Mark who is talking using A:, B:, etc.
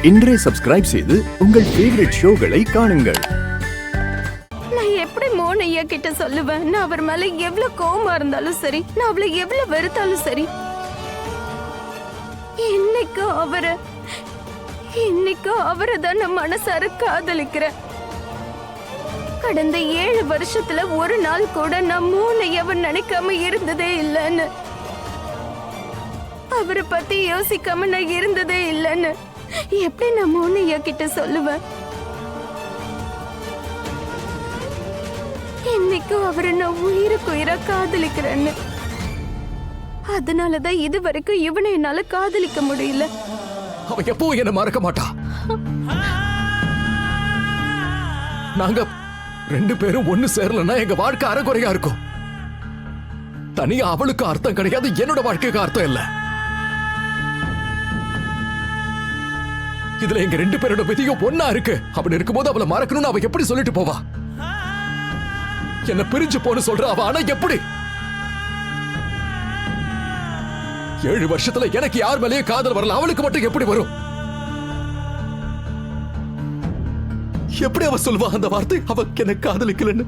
A: இன்றே சப்ஸ்கிரைப் செய்து உங்கள் ஃபேவரட் ஷோகளை காணுங்கள்.
B: நான் எப்படி மோகன் ஐயா கிட்ட சொல்லுவேன்? நான் அவர் மேல எவ்வளவு கோவமா இருந்தாலும் சரி, நான் அவளை எவ்வளவு வெறுத்தாலும் சரி, இன்னைக்கும் அவரை தான் நான் மனசார காதலிக்கிறேன். கடந்த 7 வருஷத்துல ஒரு நாள் கூட நான் மோகன் ஐயாவை நினைக்காம இருந்ததே இல்லைன்னு, அவரை பத்தி யோசிக்காம நான் இருந்ததே இல்லைன்னு எப்படி நான் மோகன் ஐயா கிட்ட சொல்லுவேன்? இன்னைக்கும் அவரை நான் உயிரா காதலிக்கிறேன்னு. அதனாலதான் இது வரைக்கும் இவனை என்னால காதலிக்க முடியல.
C: அவன் எப்பவும் என்ன மறக்க மாட்டா. நாங்க 2 பேரும் ஒண்ணு சேரலன்னா எங்க வாழ்க்கை அறகுறையா இருக்கும். தனியா அவளுக்கு அர்த்தம் கிடையாது, என்னோட வாழ்க்கைக்கு அர்த்தம் இல்ல. இதுல எங்க 2 பேரோட விதியும் ஒன்னா இருக்கு. அப்படி இருக்கும்போது அவளை மறக்கணும்னு அவ எப்படி சொல்லிட்டு போவா? என்ன பிரிஞ்சு போன்னு சொல்ற அவ, ஆனா எப்படி? 7 வருஷத்துல எனக்கு யார் மேலேயே காதல் வரல, அவளுக்கு மட்டும் எப்படி வரும்? எப்படி அவ சொல்வா அந்த வார்த்தை, அவ என்ன காதலிக்கலன்னு?